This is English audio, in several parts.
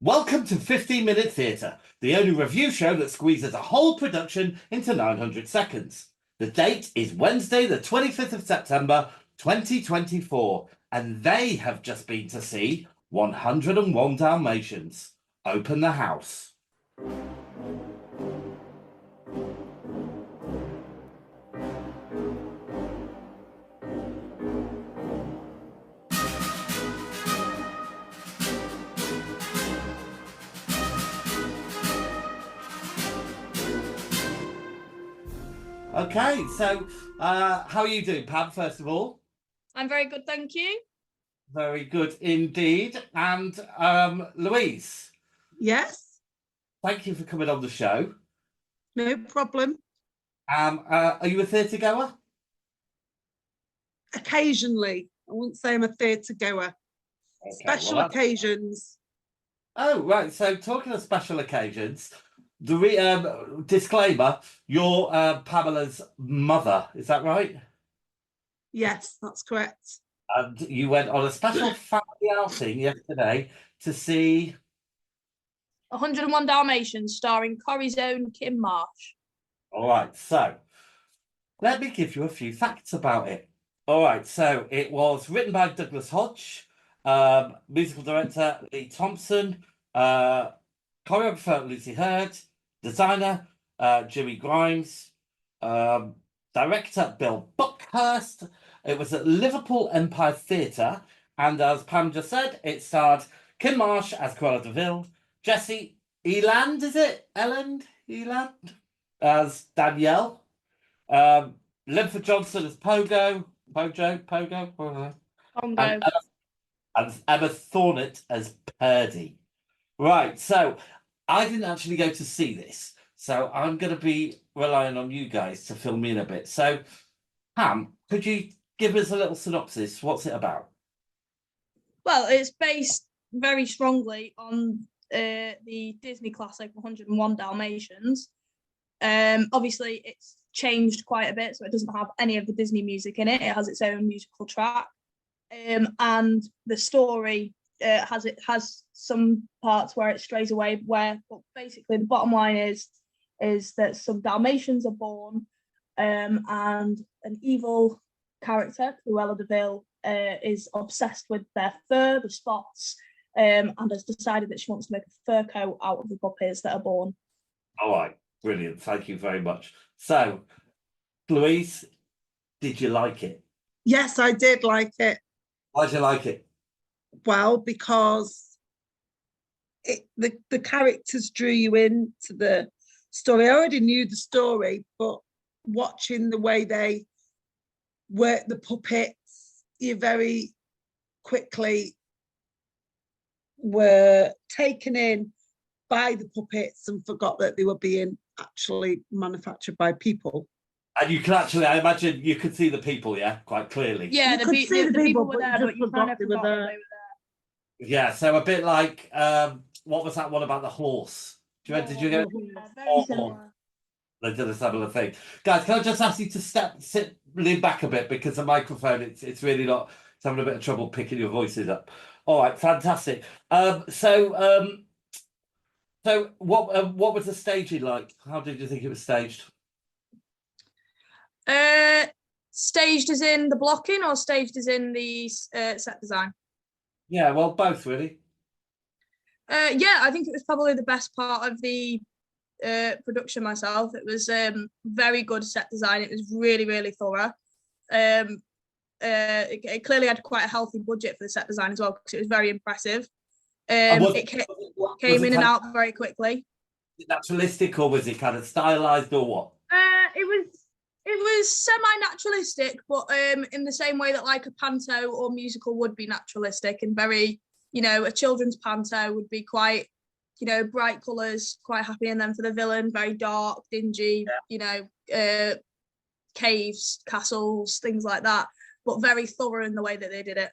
Welcome to 15-Minute Theatre, the only review show that squeezes a whole production into 900 seconds. The date is Wednesday, the 25th of September, 2024, and they have just been to see 101 Dalmatians. Open the house. Okay, so how are you doing, Pam, first of all? I'm very good, thank you. Very good indeed. And Louise, Yes, thank you for coming on the show. no problem. Are you a theatre goer? Occasionally, I wouldn't say I'm a theatre goer. Okay, Special well, occasions. Oh, right. So, talking of special occasions, the disclaimer: you're Pamela's mother. Is that right? Yes, that's correct. And you went on a special family outing yesterday to see. 101 Dalmatians, starring Corrie's own Kim Marsh. All right. So, let me give you a few facts about it. All right. So, it was written by Douglas Hodge, musical director Lee Thompson, choreographer Lucy Hurd, designer Jimmy Grimes, director Bill Buckhurst. It was at Liverpool Empire Theatre, and as Pam just said, it starred Kim Marsh as Cruella de Vil, Jessie Eland, is it? Eland? As Danielle, Linford Johnson as Pogo, Bongo. and Emma Thornett as Purdy. Right, so I didn't actually go to see this, so I'm going to be relying on you guys to fill me in a bit. So, Pam, could you give us a little synopsis? What's it about? Well, it's based very strongly on the Disney classic 101 Dalmatians. Obviously, it's changed quite a bit, so it doesn't have any of the Disney music in it. It has its own musical track. And the story has some parts where it strays away, but basically the bottom line is that some Dalmatians are born, and an evil character, Cruella de Vil, is obsessed with their fur, the spots, and has decided that she wants to make a fur coat out of the puppies that are born. All right, brilliant. Thank you very much. So, Louise, did you like it? Yes, I did like it. Why did you like it? Well, because the characters drew you into the story. I already knew the story, but watching the way they work the puppets, you very quickly were taken in by the puppets and forgot that they were being actually manufactured by people. And you can actually, I imagine you could see the people, yeah, quite clearly. Yeah, You could see the people, were but you there, just but you forgot kind of they were forgot that there. they were there. Yeah, so a bit like, what was that one about the horse? Did you get Yeah, very similar. They did a similar thing. Guys, can I just ask you to lean back a bit because the microphone, it's really not, it's having a bit of trouble picking your voices up. All right, fantastic. So what was the staging like? How did you think it was staged? Staged as in the blocking, or staged as in the set design? Yeah, well, both really. Yeah, I think it was probably the best part of the production myself. It was very good set design. It was really, really thorough. It clearly had quite a healthy budget for the set design as well, because it was very impressive. It came in and out very quickly. Was it naturalistic, or was it kind of stylized, or what? It was semi-naturalistic, but in the same way that like a panto or musical would be naturalistic, and very, a children's panto would be quite, bright colours, quite happy, and then for the villain, very dark, dingy, caves, castles, things like that, but very thorough in the way that they did it.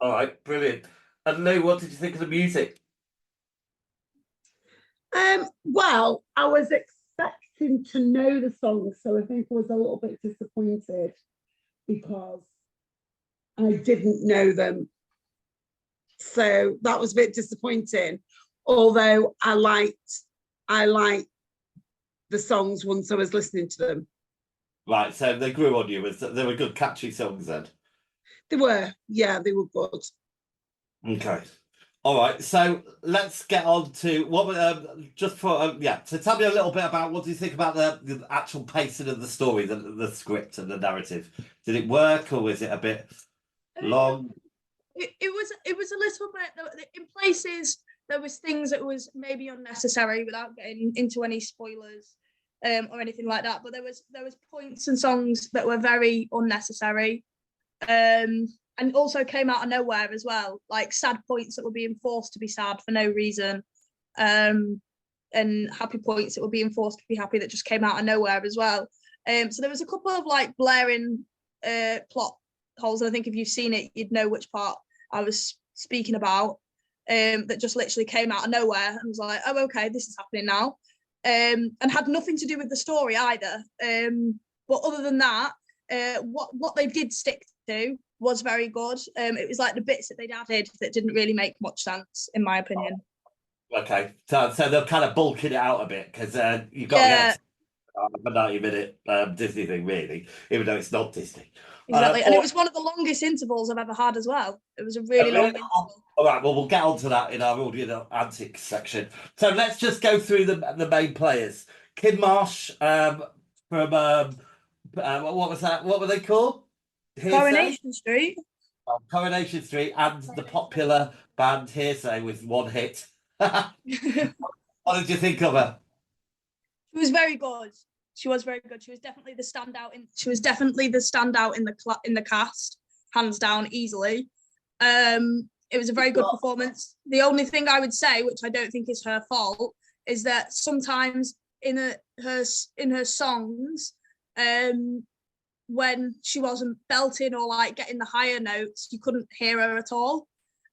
All right, brilliant. And Lou, what did you think of the music? Well, I was expecting to know the songs, so I think I was a little bit disappointed because I didn't know them. So that was a bit disappointing. although I liked the songs once I was listening to them. Right, so they grew on you. They were good, catchy songs then. They were good. Okay. All right, so let's get on to what just for So tell me a little bit about what do you think about the actual pacing of the story, the script and the narrative. Did it work, or was it a bit long? It was a little bit in places. There was things that was maybe unnecessary without getting into any spoilers or anything like that. But there was points and songs that were very unnecessary. And also came out of nowhere as well, like sad points that were being forced to be sad for no reason, and happy points that were being forced to be happy that just came out of nowhere as well. So there was a couple of like blaring plot holes, and I think if you've seen it, you'd know which part I was speaking about. That just literally came out of nowhere and was like, oh, okay, this is happening now, and had nothing to do with the story either. But other than that, what they did stick to was very good. It was like the bits that they'd added that didn't really make much sense, in my opinion. Okay, so they're kind of bulking it out a bit because you've got to get a 90-minute Disney thing, really, even though it's not Disney. Exactly, and it was one of the longest intervals I've ever had as well. It was a really long interval. All right, well, we'll get on to that in our audio antics section. So let's just go through the main players. Kim Marsh from what was that? What were they called? Coronation Street. Coronation Street, and the popular band Hearsay with one hit. What did you think of her? She was very good. She was very good. She was definitely the standout in the cast, hands down, easily. It was a very good performance. The only thing I would say, which I don't think is her fault, is that sometimes in her songs, when she wasn't belting or like getting the higher notes, you couldn't hear her at all.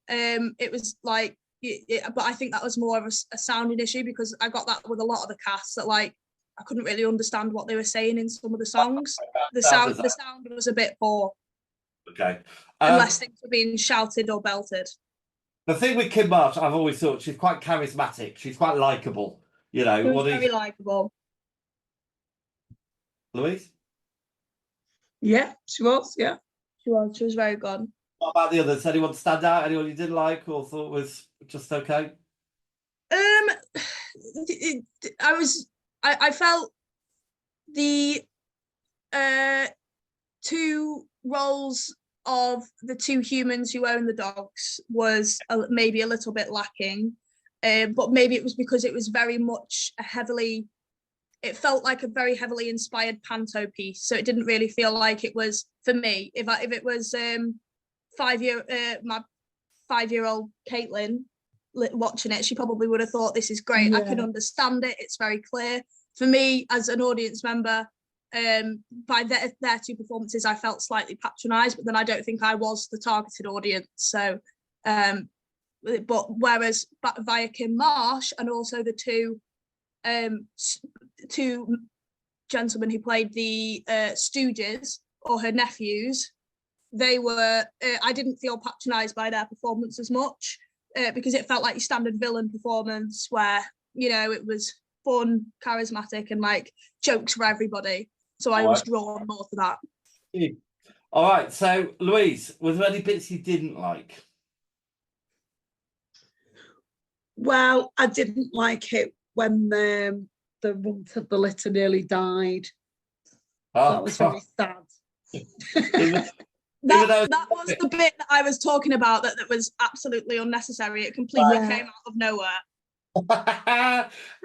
It was like, but I think that was more of a sounding issue, because I got that with a lot of the cast, that like I couldn't really understand what they were saying in some of the songs. The sound was a bit poor. Okay. Unless things were being shouted or belted. The thing with Kim Marsh, I've always thought she's quite charismatic. She's quite likable. You know, she was very likable. Louise? Yeah, she was. Yeah, she was very good. What about the others? Anyone stand out? Anyone you didn't like or thought was just okay? I felt the two roles of the two humans who own the dogs was maybe a little bit lacking, but maybe it was because it was very much it felt like a very heavily inspired panto piece, so it didn't really feel like it was for me. If it was my 5-year-old Caitlin watching it, she probably would have thought this is great. Yeah. I can understand it. It's very clear. For me, as an audience member, by their two performances, I felt slightly patronised, but then I don't think I was the targeted audience. So, but whereas via Kim Marsh and also the two gentlemen who played the Stooges, or her nephews, they were, I didn't feel patronised by their performance as much, because it felt like your standard villain performance where, you know, it was fun, charismatic, and like jokes for everybody. So I was drawn more to that. All right. So, Louise, was there any bits you didn't like? Well, I didn't like it when the runt of the litter nearly died. Oh, that was very sad. That was the bit that I was talking about that was absolutely unnecessary. It completely came out of nowhere.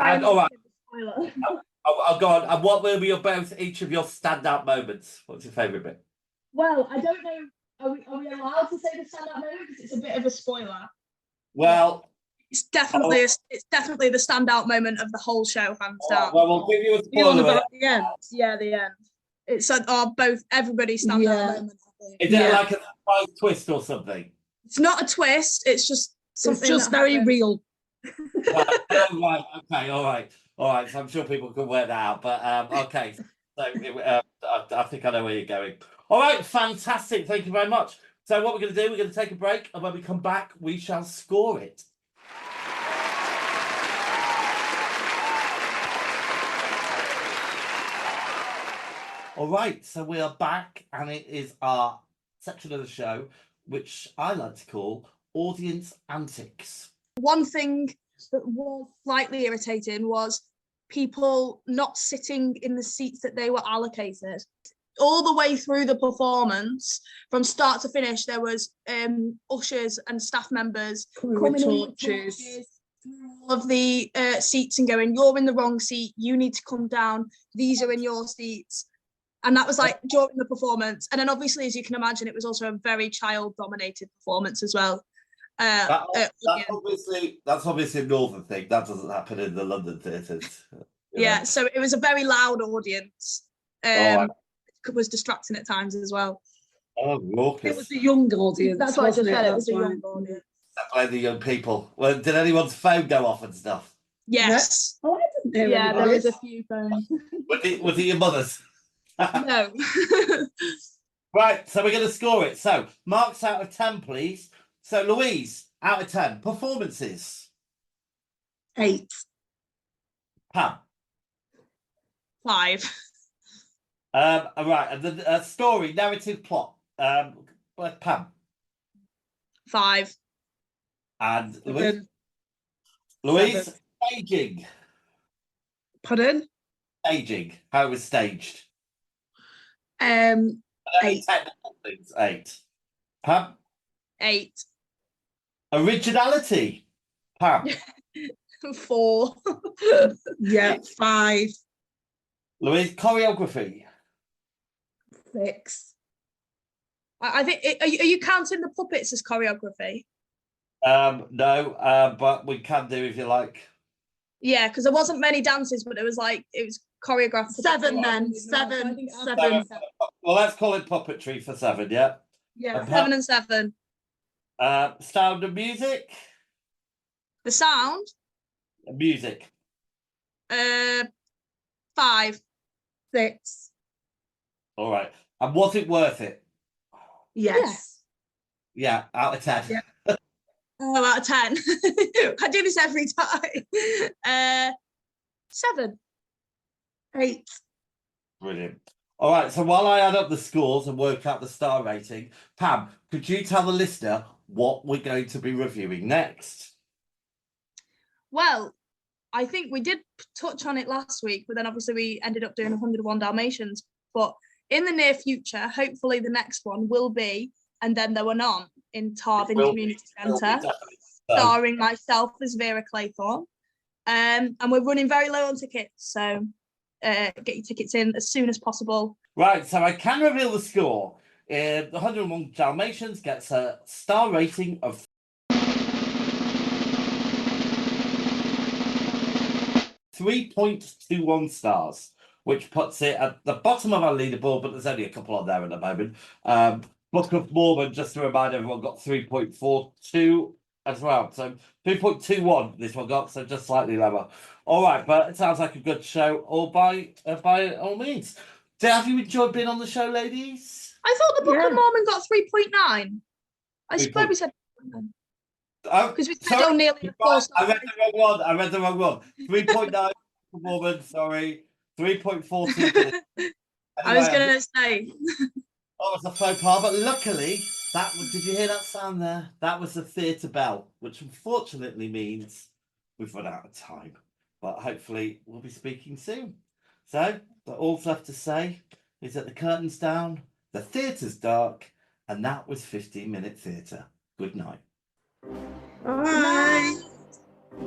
And all right, I'll go on. And what will be each of your standout moments? What's your favourite bit? Well, I don't know. Are we allowed to say the standout moment, because it's a bit of a spoiler? Well, it's definitely the standout moment of the whole show, hands down. Well, we'll give you a spoiler at the end. Yeah, the end. It's both everybody's standout moment. Is it like a surprise twist or something? It's not a twist. It's just something. It's just very real. Right. Okay. All right. So I'm sure people can work that out. But okay. So I think I know where you're going. All right. Fantastic. Thank you very much. So what we're going to do, we're going to take a break, and when we come back, we shall score it. All right, so we are back, and it is our section of the show, which I like to call Audience Antics. One thing that was slightly irritating was people not sitting in the seats that they were allocated. All the way through the performance, from start to finish, there was ushers and staff members Coming coming with in with torches. torches through all of the seats and going, "You're in the wrong seat. You need to come down. These are in your seats." And that was like during the performance. And then obviously, as you can imagine, it was also a very child-dominated performance as well. That's obviously a northern thing. That doesn't happen in the London theatres. Yeah, so it was a very loud audience. It was distracting at times as well. Oh, raucous. It was a young audience. That's what I just wasn't said. It was a That's young why. audience. That's why the young people. Well, did anyone's phone go off and stuff? Yes. Oh, I didn't hear Yeah, there anybody's. was a few phones. Was it your mother's? No. Right, so we're going to score it. So, marks out of 10, please. So, Louise, out of 10. Performances. 8. Pam. 5. All right, and the story, narrative, plot. Pam. 5. And Louise. 7. Louise, staging. Pardon? Staging. How it was staged. 8. Technical things. 8. Pam. 8. Originality. Pam. 4. Yeah, 5. Louise, choreography. 6. I think. Are you counting the puppets as choreography? No, but we can do if you like. Yeah, because there wasn't many dances, but it was choreographed. 7 then. So I 7. think 7. Well, let's call it puppetry for 7, yeah? Yeah. 7 and 7. Sound of music? The sound. Music. 5. 6. All right. And was it worth it? Yes. Yeah, out of 10. Yeah. Oh, out of 10. I do this every time. 7. 8. Brilliant. All right, so while I add up the scores and work out the star rating, Pam, could you tell the listener what we're going to be reviewing next? Well, I think we did touch on it last week, but then obviously we ended up doing 101 Dalmatians. But in the near future, hopefully the next one will be And Then There Were None in Tarvin Community Centre, starring myself as Vera Claythorne. And we're running very low on tickets, so get your tickets in as soon as possible. Right, so I can reveal the score. The 101 Dalmatians gets a star rating of 3.21 stars, which puts it at the bottom of our leaderboard, but there's only a couple on there at the moment. Book of Mormon, just to remind everyone, got 3.42 as well. So 3.21 this one got, so just slightly lower. All right, but it sounds like a good show, all by all means. So have you enjoyed being on the show, ladies? I thought the Book Yeah. of Mormon got 3.9. I suppose we said because we said nearly a 4-star. I read the wrong one. 3.9 for Mormon, sorry. 3.42. I was going to say. Oh, it's a faux pas, but luckily, did you hear that sound there? That was the theatre bell, which unfortunately means we've run out of time. But hopefully, we'll be speaking soon. So, all's left to say is that the curtain's down, the theatre's dark, and that was 15-minute theatre. Good night. Bye. Bye.